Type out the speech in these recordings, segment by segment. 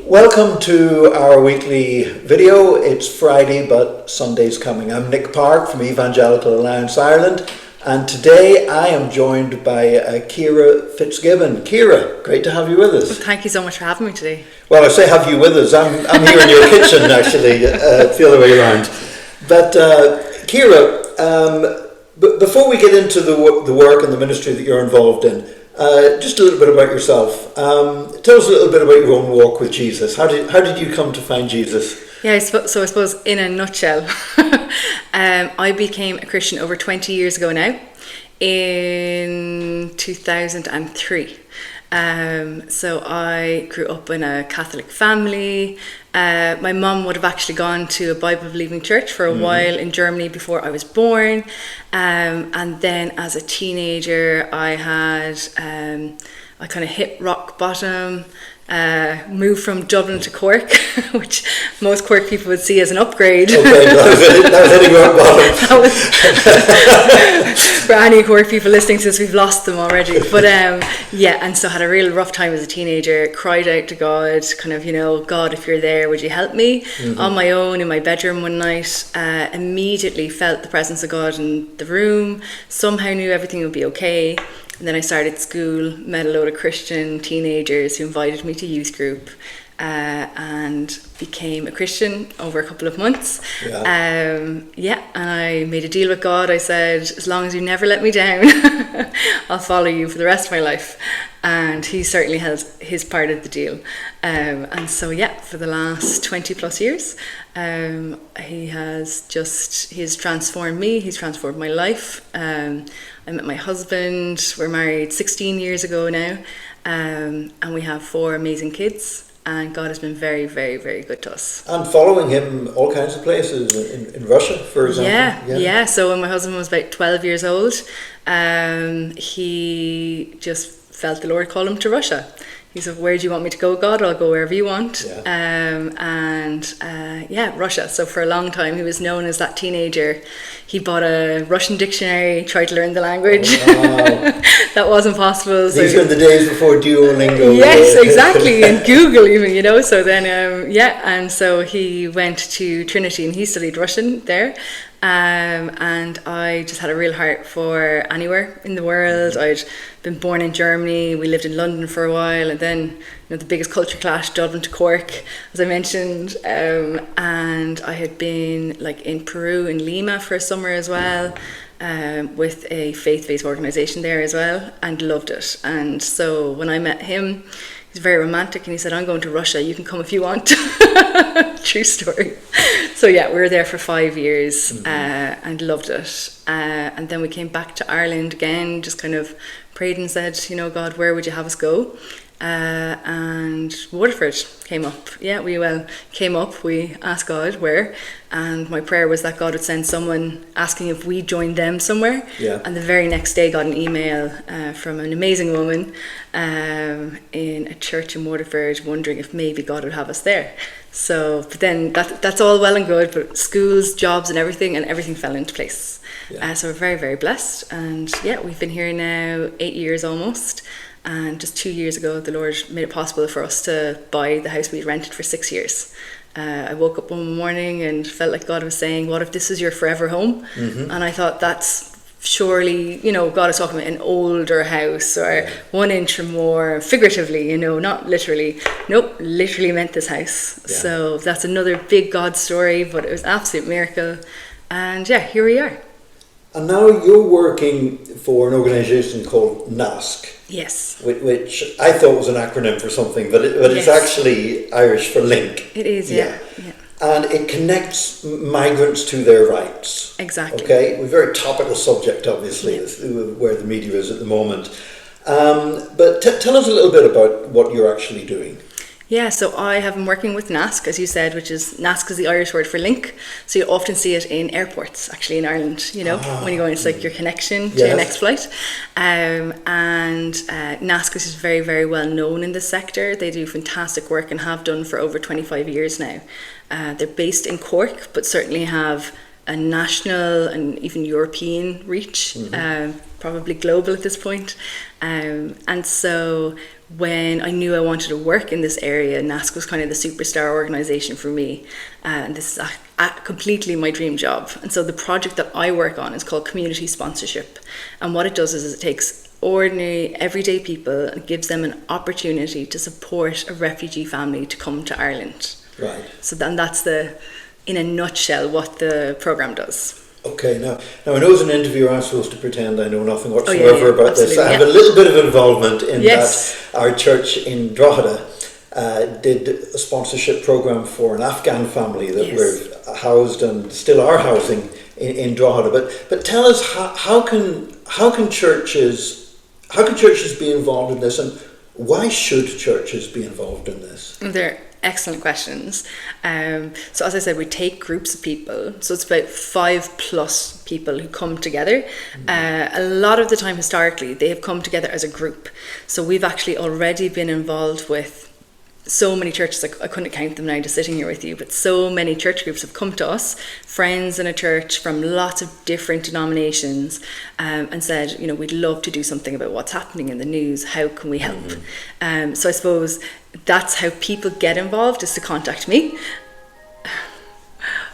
Welcome to our weekly video. It's Friday, but Sunday's coming. I'm Nick Park from Evangelical Alliance Ireland, and today I am joined by Ciara Fitzgibbon. Ciara, great to have you with us. Well, thank you so much for having me today. Well, I say have you with us. I'm here in your kitchen, actually, the other way around. But Ciara, before we get into the work and the ministry that you're involved in, just a little bit about yourself. Tell us a little bit about your own walk with Jesus. How did you come to find Jesus? Yeah, so I suppose in a nutshell, I became a Christian over 20 years ago now, in 2003. So I grew up in a Catholic family. My mum would have actually gone to a Bible-believing church for a while in Germany before I was born. And then as a teenager, I kind of hit rock bottom, moved from Dublin to Cork, which most Cork people would see as an upgrade. Okay, that was hitting rock bottom. For any Cork people listening to this, we've lost them already. But and so had a real rough time as a teenager, cried out to God, kind of, God, if you're there, would you help me? On my own in my bedroom one night, immediately felt the presence of God in the room, somehow knew everything would be okay. And then I started school, met a load of Christian teenagers who invited me to youth group, and became a Christian over a couple of months. And I made a deal with God. I said, as long as you never let me down, I'll follow you for the rest of my life. And he certainly has his part of the deal. And so, for the last 20 plus years, he has transformed me. He's transformed my life. I met my husband. We're married 16 years ago now. And we have 4 amazing kids. And God has been very, very, very good to us. And following him all kinds of places, in Russia, for example. Yeah. So when my husband was about 12 years old, he just felt the Lord call him to Russia. He said, where do you want me to go, God? I'll go wherever you want. Russia. So for a long time, he was known as that teenager. He bought a Russian dictionary, tried to learn the language. Oh, wow. That wasn't possible. These were the days before Duolingo. Yes, exactly. And Google even, So then, and so he went to Trinity and he studied Russian there. And I just had a real heart for anywhere in the world. I'd been born in Germany. We lived in London for a while, and then the biggest culture clash, Dublin to Cork, as I mentioned. And I had been in Peru, in Lima for a summer as well, with a faith-based organisation there as well, and loved it. And so when I met him, he's very romantic, and he said, I'm going to Russia, you can come if you want. True story. So we were there for 5 years and loved it. And then we came back to Ireland again, just kind of prayed and said, God, where would you have us go? And Waterford came up. Came up. We asked God where, and my prayer was that God would send someone asking if we joined them somewhere. And the very next day got an email from an amazing woman in a church in Waterford, wondering if maybe God would have us there. So, but then that's all well and good, but schools, jobs and everything fell into place. So we're very, very blessed, and we've been here now 8 years almost. And just 2 years ago, the Lord made it possible for us to buy the house we'd rented for 6 years. I woke up one morning and felt like God was saying, what if this is your forever home? And I thought, that's surely, God is talking about an older house or 1 inch or more, figuratively, not literally. Nope, literally meant this house. So that's another big God story, but it was an absolute miracle. And here we are. And now you're working for an organisation called NASC. Yes. Which I thought was an acronym for something, but it's actually Irish for link. It is, yeah. And it connects migrants to their rights. Exactly. Okay, a very topical subject, obviously, where the media is at the moment. But tell us a little bit about what you're actually doing. Yeah, so I have been working with NASC, as you said, which is, NASC is the Irish word for link. So you often see it in airports, actually, in Ireland, when you go in, it's like your connection to your next flight. And NASC is very, very well known in this sector. They do fantastic work and have done for over 25 years now. They're based in Cork, but certainly have a national and even European reach, probably global at this point. And so when I knew I wanted to work in this area, NASC was kind of the superstar organisation for me. And this is completely my dream job. And so the project that I work on is called Community Sponsorship. And what it does is it takes ordinary, everyday people and gives them an opportunity to support a refugee family to come to Ireland. Right. So then that's in a nutshell, what the programme does. Okay, now I know as an interviewer I'm supposed to pretend I know nothing whatsoever about this. I have a yeah. little bit of involvement in Yes. that. Our church in Drogheda did a sponsorship programme for an Afghan family that Yes. we're housed and still are housing in Drogheda. But tell us how can churches be involved in this, and why should churches be involved in this? They're excellent questions. So as I said, we take groups of people. So it's about 5+ people who come together. A lot of the time historically, they have come together as a group. So we've actually already been involved with so many churches, I couldn't count them now just sitting here with you, but so many church groups have come to us, friends in a church from lots of different denominations, and said, we'd love to do something about what's happening in the news. How can we help? So I suppose that's how people get involved, is to contact me.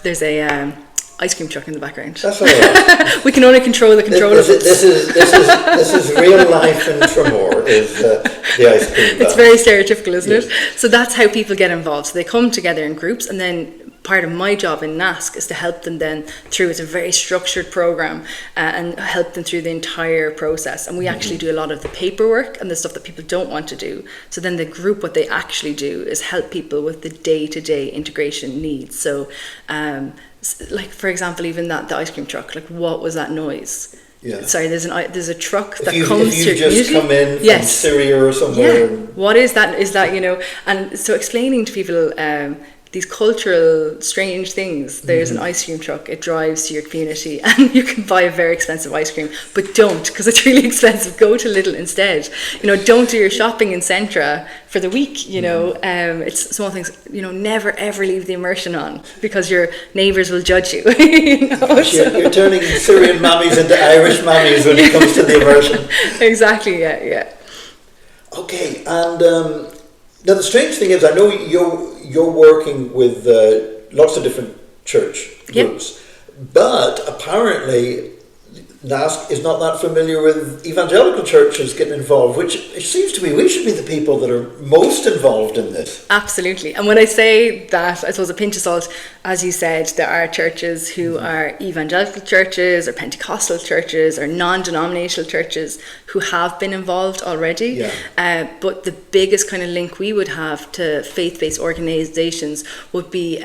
There's a ice cream truck in the background. That's all right. We can only control the controllables. This is real life in Tremor, is the ice cream van. It's very stereotypical, isn't it? So that's how people get involved. So they come together in groups, and then part of my job in NASC is to help them then through. It's a very structured program, and help them through the entire process. And we actually do a lot of the paperwork and the stuff that people don't want to do. So then the group, what they actually do is help people with the day-to-day integration needs. So like, for example, even the ice cream truck, like, what was that noise? Yeah. Sorry, there's a truck that if comes you through. just come in from Syria or somewhere. Yeah. What is that? Is that, and so explaining to people these cultural strange things. There's an ice cream truck, it drives to your community, and you can buy a very expensive ice cream, but don't, because it's really expensive. Go to Lidl instead. Don't do your shopping in Centra for the week. It's small things. Never ever leave the immersion on, because your neighbours will judge you. You're turning Syrian mammies into Irish mammies when it comes to the immersion. Exactly. Yeah. Okay, and now the strange thing is, I know you're working with lots of different church groups, but apparently NASC is not that familiar with evangelical churches getting involved, which it seems to me we should be the people that are most involved in this. Absolutely. And when I say that, I suppose a pinch of salt, as you said, there are churches who are evangelical churches or Pentecostal churches or non-denominational churches who have been involved already. Yeah. But the biggest kind of link we would have to faith-based organisations would be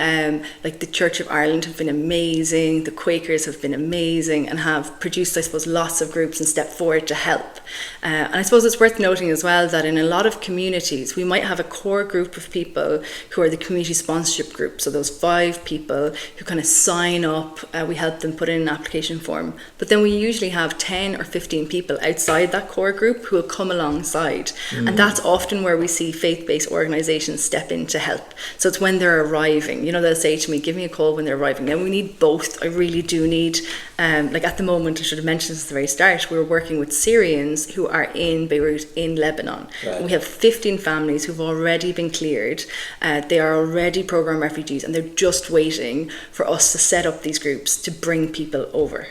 like the Church of Ireland have been amazing, the Quakers have been amazing, and have produced, I suppose, lots of groups and stepped forward to help. And I suppose it's worth noting as well that in a lot of communities, we might have a core group of people who are the community sponsorship group. So those 5 people who kind of sign up, we help them put in an application form. But then we usually have 10 or 15 people outside that core group who will come alongside. And that's often where we see faith-based organisations step in to help. So it's when they're arriving. They'll say to me, give me a call when they're arriving. Now we need both. I really do need, like at the moment, I should have mentioned this at the very start, we're working with Syrians who are in Beirut, in Lebanon. Right. We have 15 families who've already been cleared. They are already programme refugees, and they're just waiting for us to set up these groups to bring people over.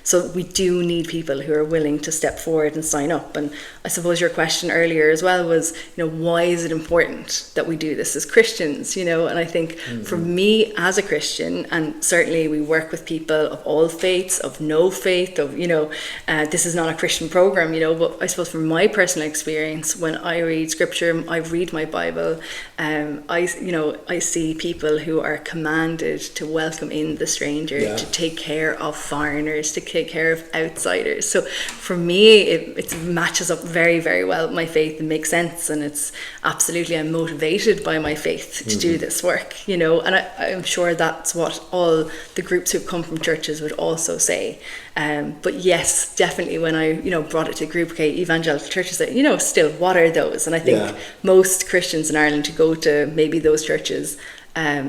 So we do need people who are willing to step forward and sign up. And I suppose your question earlier as well was, why is it important that we do this as Christians? And I think for me as a Christian, and certainly we work with people of all faiths, of no faith, of this is not a Christian program, but I suppose from my personal experience, when I read scripture, I read my Bible, I see people who are commanded to welcome in the stranger, to take care of foreigners, to take care of outsiders. So for me, it matches up very, very well with my faith and makes sense. And it's absolutely, I'm motivated by my faith to do this work, and I'm sure that's what all the groups who've come from churches would also say. But yes, definitely when I, brought it to a group, okay, evangelical churches, still, what are those? And I think most Christians in Ireland who go to maybe those churches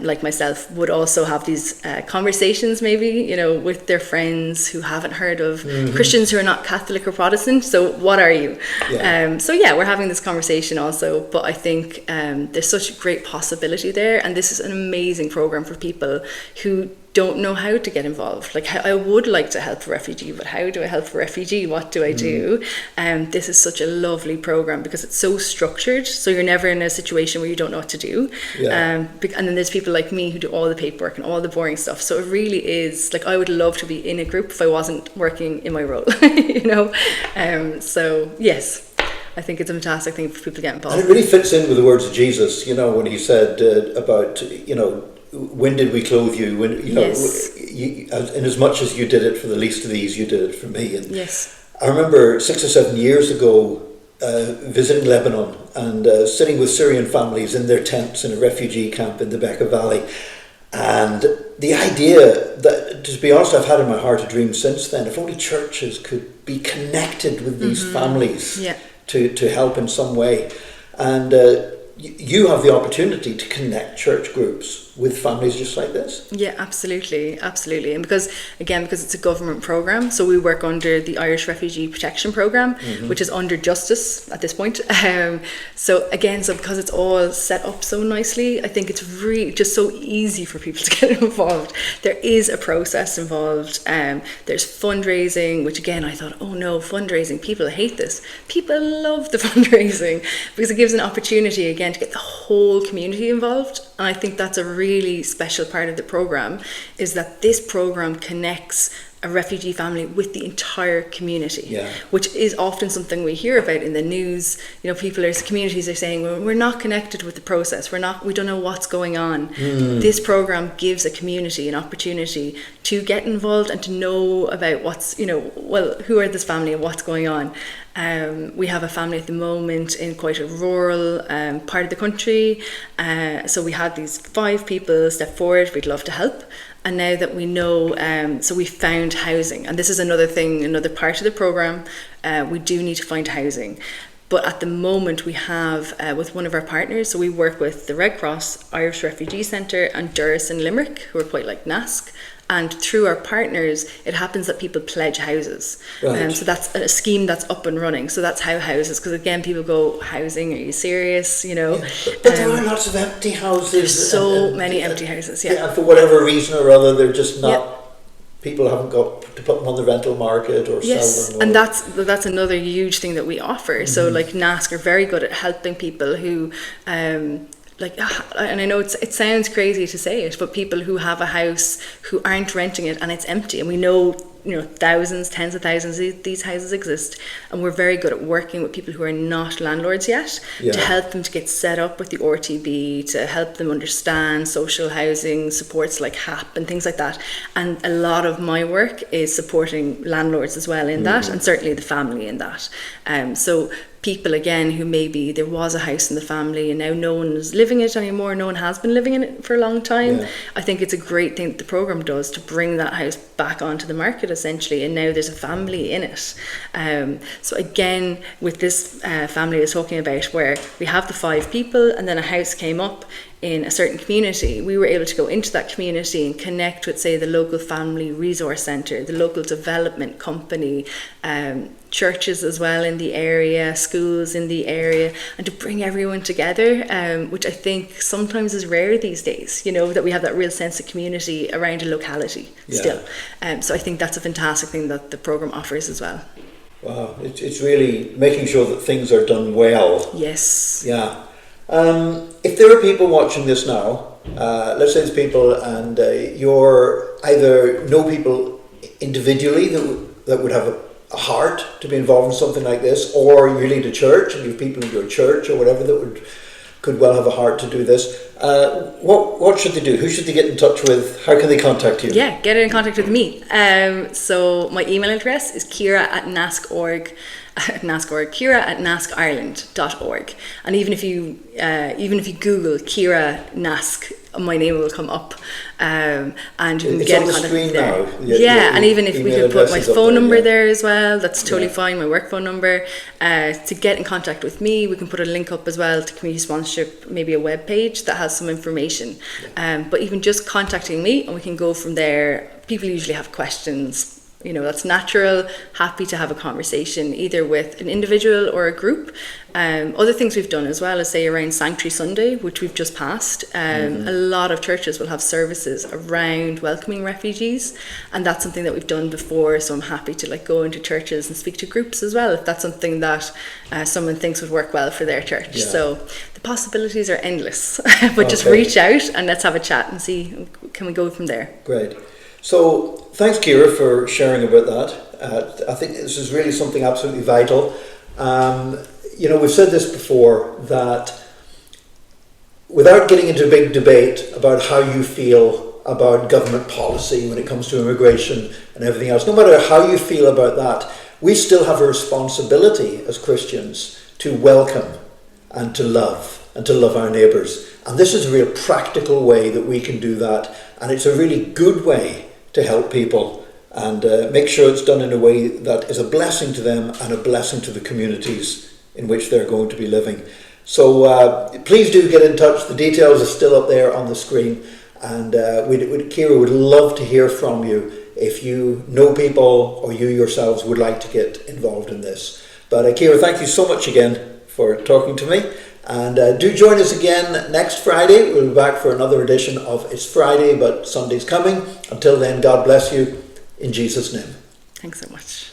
like myself, would also have these conversations maybe, you know, with their friends who haven't heard of Christians who are not Catholic or Protestant. So what are you? So yeah, we're having this conversation also, but I think there's such a great possibility there, and this is an amazing program for people who don't know how to get involved. Like, I would like to help a refugee, but how do I help a refugee? What do I do? This is such a lovely program because it's so structured, so you're never in a situation where you don't know what to do. And then there's people like me who do all the paperwork and all the boring stuff. So it really is, like, I would love to be in a group if I wasn't working in my role, you know. So yes, I think it's a fantastic thing for people to get involved. And it really fits in with the words of Jesus, you know, when he said about, you know, when did we clothe you? When, you know, in as much as you did it for the least of these, you did it for me. And I remember 6 or 7 years ago visiting Lebanon and sitting with Syrian families in their tents in a refugee camp in the Bekaa Valley. And the idea that, to be honest, I've had in my heart a dream since then, if only churches could be connected with these families to help in some way. And you have the opportunity to connect church groups with families just like this. Yeah, absolutely. And because it's a government programme, so we work under the Irish Refugee Protection Programme, which is under Justice at this point. So because it's all set up so nicely, I think it's really just so easy for people to get involved. There is a process involved. There's fundraising, which again, I thought, oh no, fundraising, people hate this. People love the fundraising because it gives an opportunity again to get the whole community involved. And I think that's a really special part of the programme, is that this programme connects a refugee family with the entire community, which is often something we hear about in the news. You know, communities are saying, well, we're not connected with the process. We don't know what's going on. This programme gives a community an opportunity to get involved and to know about who are this family and what's going on. We have a family at the moment in quite a rural part of the country. So we had these 5 people step forward, we'd love to help. And now that we know, so we found housing. And this is another part of the programme. We do need to find housing. But at the moment we have, with one of our partners, so we work with the Red Cross, Irish Refugee Centre and Durrus in Limerick, who are quite like NASC. And through our partners, it happens that people pledge houses. So that's a scheme that's up and running. So that's how houses, because again, people go, housing, are you serious? You know, but there are lots of empty houses. There's so many empty houses. And for whatever reason or other, they're just not. People haven't got to put them on the rental market or sell them. And that's another huge thing that we offer. So like NASC are very good at helping people who. And I know it sounds crazy to say it, but people who have a house who aren't renting it and it's empty, and we know, you know, thousands, tens of thousands of these houses exist, and we're very good at working with people who are not landlords yet to help them to get set up with the RTB, to help them understand social housing supports like HAP and things like that. And a lot of my work is supporting landlords as well in that, and certainly the family in that. So people again who maybe there was a house in the family and now no one is living in it anymore, no one has been living in it for a long time. I think it's a great thing that the programme does to bring that house back onto the market essentially, and now there's a family in it. So again, with this family I was talking about, where we have the 5 people and then a house came up in a certain community, we were able to go into that community and connect with, say, the local family resource centre, the local development company, churches as well in the area, schools in the area, and to bring everyone together, which I think sometimes is rare these days, you know, that we have that real sense of community around a locality still. So I think that's a fantastic thing that the programme offers as well. Wow, it's really making sure that things are done well. Yes. Yeah. If there are people watching this now, let's say there's people and you're either know people individually that would have a heart to be involved in something like this, or you lead a church and you have people in your church or whatever that could well have a heart to do this. What should they do? Who should they get in touch with? How can they contact you? Yeah, get in contact with me. So my email address is Ciara@nasc.org. at NASC.org, Ciara at nascireland.org. And even if you Google Ciara NASC, my name will come up, and you can get in contact with me there. Yeah, and even if we could put my phone number there as well, that's totally fine, my work phone number. To get in contact with me, we can put a link up as well to community sponsorship, maybe a web page that has some information. But even just contacting me, and we can go from there. People usually have questions. That's natural. Happy to have a conversation either with an individual or a group. Other things we've done as well is, say, around Sanctuary Sunday, which we've just passed. A lot of churches will have services around welcoming refugees, and that's something that we've done before. So I'm happy to go into churches and speak to groups as well if that's something that someone thinks would work well for their church. So the possibilities are endless. But just reach out and let's have a chat and see, can we go from there? Great. So thanks, Ciara, for sharing about that. I think this is really something absolutely vital. We've said this before, that without getting into a big debate about how you feel about government policy when it comes to immigration and everything else, no matter how you feel about that, we still have a responsibility as Christians to welcome and to love our neighbours. And this is a real practical way that we can do that. And it's a really good way to help people and make sure it's done in a way that is a blessing to them and a blessing to the communities in which they're going to be living. So please do get in touch. The details are still up there on the screen. And Ciara would love to hear from you if you know people or you yourselves would like to get involved in this. But Ciara, thank you so much again for talking to me. And do join us again next Friday. We'll be back for another edition of It's Friday, but Sunday's coming. Until then, God bless you in Jesus' name. Thanks so much.